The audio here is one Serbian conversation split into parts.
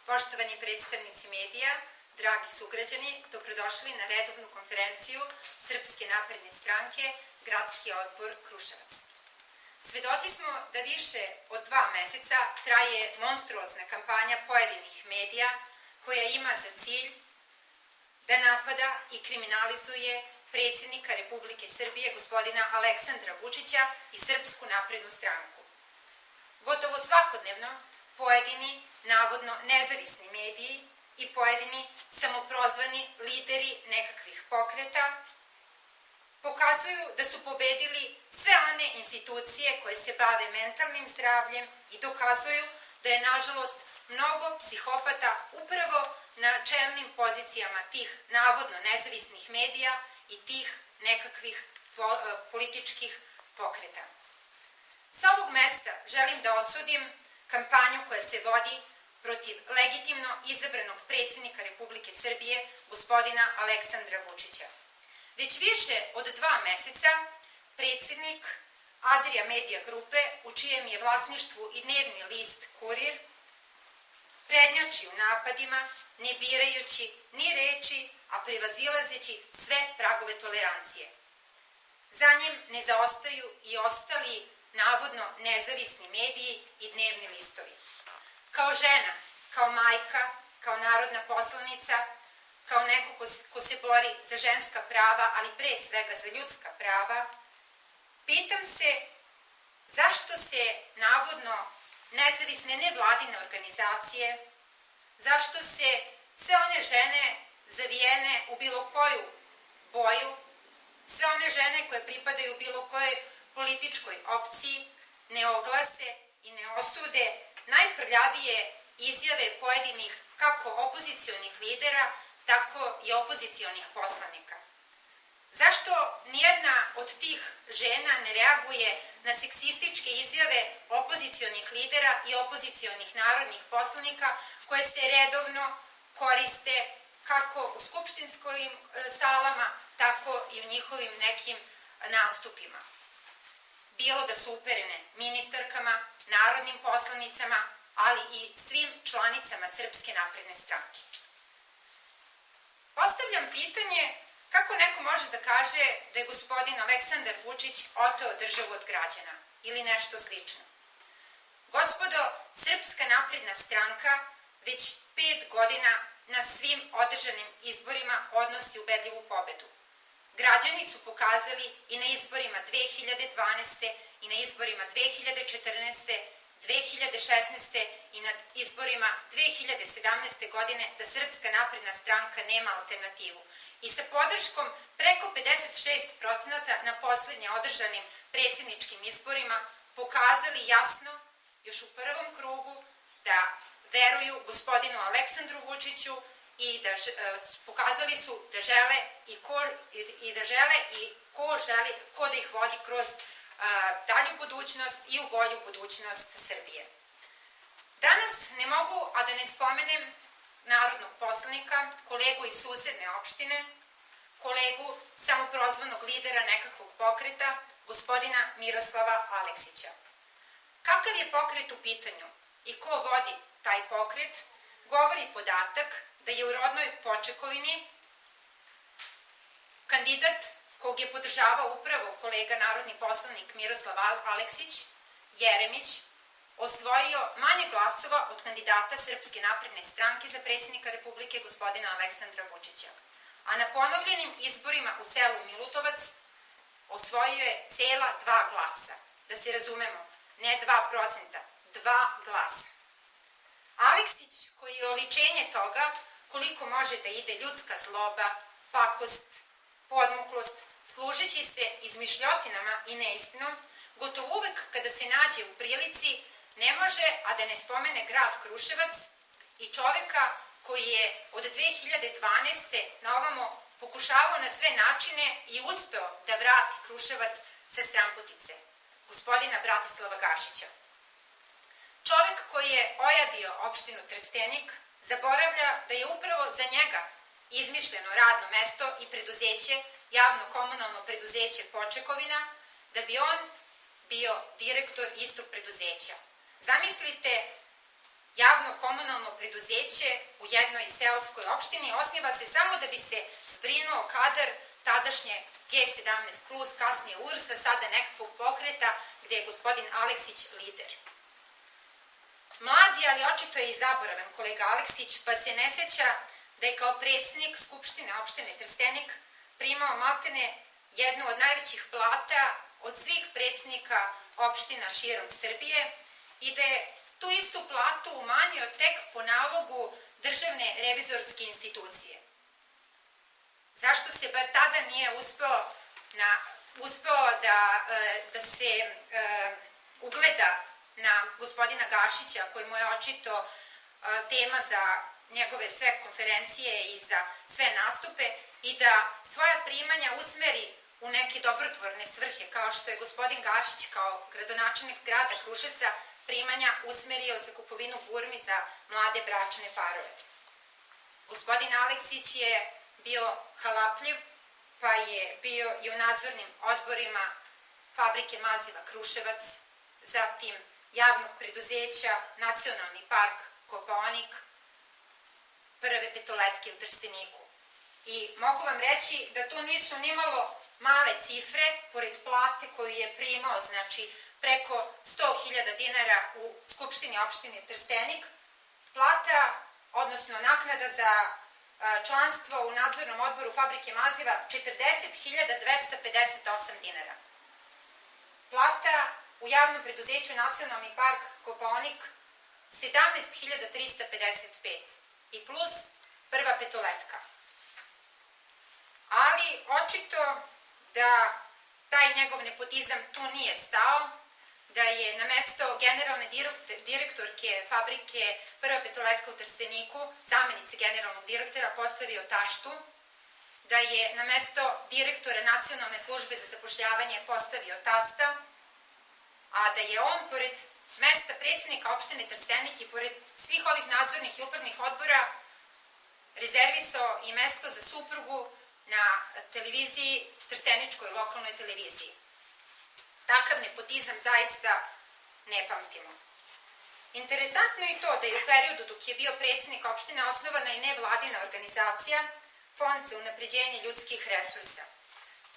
Poštovani predstavnici medija, dragi sugrađani, dobrodošli na redovnu konferenciju Srpske napredne stranke, Gradski odbor Kruševac. Svedoci smo da više od 2 meseca traje monstruozna kampanja pojedinih medija koja ima za cilj da napada i kriminalizuje predsjednika Republike Srbije, gospodina Aleksandra Vučića i Srpsku naprednu stranku. Gotovo svakodnevno pojedini, navodno nezavisni mediji i pojedini samoprozvani lideri nekakvih pokreta pokazuju da su pobedili sve one institucije koje se bave mentalnim zdravljem i dokazuju da je, nažalost, mnogo psihopata upravo na čelnim pozicijama tih navodno nezavisnih medija i tih nekakvih političkih pokreta. Sa ovog mesta želim da osudim kampanju koja se vodi protiv legitimno izabranog predsjednika Republike Srbije, gospodina Aleksandra Vučića. Već više od 2 meseca predsjednik Adria Media grupe, u čijem je vlasništvu i dnevni list Kurir, prednjači u napadima, ne birajući ni reči, a prevazilazeći sve pragove tolerancije. Za njim ne zaostaju i ostali navodno nezavisni mediji i dnevni listovi. Kao žena, kao majka, kao narodna poslanica, kao neko ko se bori za ženska prava, ali pre svega za ljudska prava, pitam se zašto se navodno nezavisne nevladine organizacije, zašto se sve one žene zavijene u bilo koju boju, sve one žene koje pripadaju bilo kojoj političkoj opciji ne oglase i ne osude najprljavije izjave pojedinih kako opozicionih lidera, tako i opozicionih poslanika. Zašto nijedna od tih žena ne reaguje na seksističke izjave opozicionih lidera i opozicionih narodnih poslanika koje se redovno koriste kako u skupštinskim salama, tako i u njihovim nekim nastupima? Bilo da su uperene ministarkama, narodnim poslanicama, ali i svim članicama Srpske napredne stranke. Postavljam pitanje kako neko može da kaže da je gospodin Aleksandar Vučić oteo državu od građana ili nešto slično. Gospodo, Srpska napredna stranka već 5 godina na svim održanim izborima odnosi ubedljivu pobedu. Građani su pokazali i na izborima 2012. i na izborima 2014. 2016. i na izborima 2017. godine da Srpska napredna stranka nema alternativu. I sa podrškom preko 56% na poslednje održanim predsjedničkim izborima pokazali jasno, još u prvom krugu, da veruju gospodinu Aleksandru Vučiću i da pokazali su da žele i ko da ih vodi kroz dalju budućnost i u bolju budućnost Srbije. Danas ne mogu, a da ne spomenem narodnog poslanika, kolegu iz susedne opštine, kolegu samoprozvanog lidera nekakvog pokreta, gospodina Miroslava Aleksića. Kakav je pokret u pitanju i ko vodi taj pokret, govori podatak da je u rodnoj Počekovini kandidat kog je podržavao upravo kolega narodni poslanik Miroslav Aleksić, Jeremić, osvojio manje glasova od kandidata Srpske napredne stranke za predsjednika Republike gospodina Aleksandra Vučića. A na ponovljenim izborima u selu Milutovac osvojio je cela 2 glasa. Da se razumemo, ne 2%, 2 glasa. Aleksić, koji je oličenje toga koliko može da ide ljudska zloba, pakost, podmuklost, služeći se izmišljotinama i neistinom, gotovo uvek kada se nađe u prilici ne može, a da ne spomene grad Kruševac i čoveka koji je od 2012. na ovamo pokušavao na sve načine i uspeo da vrati Kruševac sa stranputice, gospodina Bratislava Gašića. Čovek koji je ojadio opštinu Trstenik zaboravlja da je upravo za njega izmišljeno radno mesto i preduzeće, javno-komunalno preduzeće Počekovina, da bi on bio direktor istog preduzeća. Zamislite javno komunalno preduzeće u jednoj seoskoj opštini osniva se samo da bi se zbrinuo kadar tadašnje G17 plus, kasnije URS-a, sada nekakvog pokreta gde je gospodin Aleksić lider. Mladi, ali očito je i zaboravan kolega Aleksić, pa se ne seća da je kao predsednik Skupštine opštine Trstenik primao maltene jednu od najvećih plata od svih predsednika opština širom Srbije i da je tu istu platu umanjio tek po nalogu Državne revizorske institucije. Zašto se bar tada nije uspeo da se ugleda na gospodina Gašića, koji mu je očito tema za njegove sve konferencije i za sve nastupe, i da svoja primanja usmeri u neke dobrotvorne svrhe, kao što je gospodin Gašić kao gradonačelnik grada Kruševca primanja usmerio za kupovinu burmi za mlade bračne parove. Gospodin Aleksić je bio halapljiv, pa je bio i u nadzornim odborima Fabrike maziva Kruševac, zatim javnog preduzeća Nacionalni park Kopaonik, Prve petoletke u Trsteniku. I mogu vam reći da to nisu nimalo male cifre, pored plate koju je primao, znači preko 100.000 dinara u Skupštini opštine Trstenik, plata, odnosno naknada za članstvo u nadzornom odboru Fabrike maziva 40.258 dinara. Plata u javnom preduzeću Nacionalni park Kopaonik 17.355 i plus Prva petoletka. Ali očito da taj njegov nepotizam tu nije stao, da je na mesto generalne direktorke Fabrike Prva petoletka u Trsteniku, zamenice generalnog direktora, postavio taštu, da je na mesto direktora Nacionalne službe za zapošljavanje postavio tasta, a da je on, pored mesta predsednika opštine Trstenik i pored svih ovih nadzornih i upravnih odbora, rezervisao i mesto za suprugu na televiziji, trsteničkoj lokalnoj televiziji. Takav nepotizam zaista ne pamtimo. Interesantno je i to da je u periodu dok je bio predsednik opštine osnovana i nevladina organizacija Fond za unapređenje ljudskih resursa.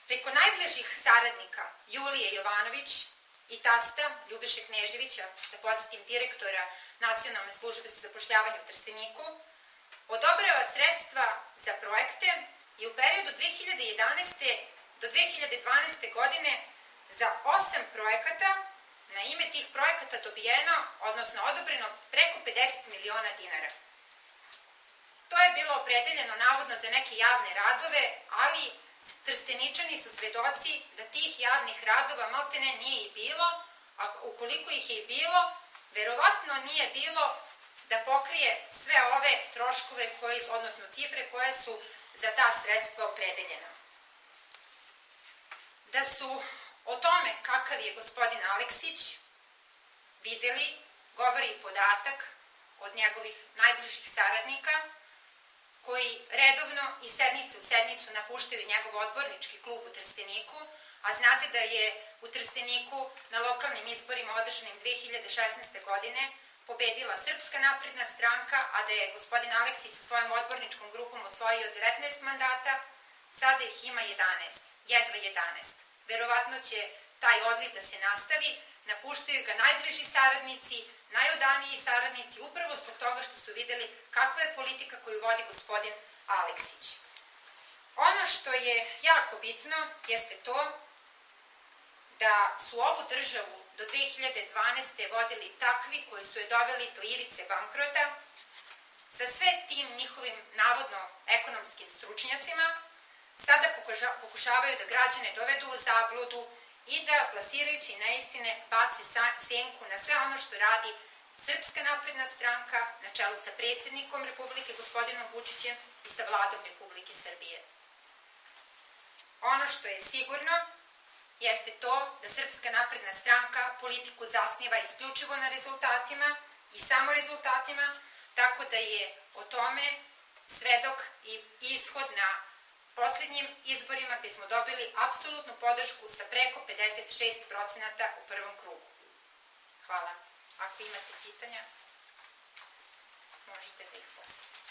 Preko najbližih saradnika Julije Jovanović i tasta Ljubiše Kneževića, da podsjetim direktora Nacionalne službe za zapošljavanje u Trsteniku, odobrava sredstva za projekte i u periodu 2011. do 2012. godine za 8 projekata, na ime tih projekata dobijeno, odnosno odobreno preko 50 miliona dinara. To je bilo opredeljeno navodno za neke javne radove, ali Trsteničani su svedoci da tih javnih radova maltene nije i bilo, a ukoliko ih je i bilo, verovatno nije bilo da pokrije sve ove troškove, odnosno cifre koje su za ta sredstva opredeljena. Da su o tome kakav je gospodin Aleksić videli, govori podatak od njegovih najbližih saradnika, koji redovno i sednice u sednicu napuštaju njegov odbornički klub u Trsteniku, a znate da je u Trsteniku na lokalnim izborima održanim 2016. godine pobedila Srpska napredna stranka, a da je gospodin Aleksić sa svojom odborničkom grupom osvojio 19 mandata, sada ih ima 11, jedva 11. Verovatno će taj odliv da se nastavi, napuštaju ga najbliži saradnici, najodaniji saradnici, upravo zbog toga što su videli kakva je politika koju vodi gospodin Aleksić. Ono što je jako bitno jeste to da su ovu državu do 2012. vodili takvi koji su je doveli do ivice bankrota, sa sve tim njihovim navodno ekonomskim stručnjacima, sada pokušavaju da građane dovedu u zabludu i da, plasirajući neistine, baci senku na sve ono što radi Srpska napredna stranka na čelu sa predsednikom Republike gospodinom Vučićem i sa Vladom Republike Srbije. Ono što je sigurno jeste to da Srpska napredna stranka politiku zasniva isključivo na rezultatima i samo rezultatima, tako da je o tome svedok i ishod na poslednjim izborima gde smo dobili apsolutnu podršku sa preko 56% u prvom krugu. Hvala. Ako imate pitanja. možete da ih posetite.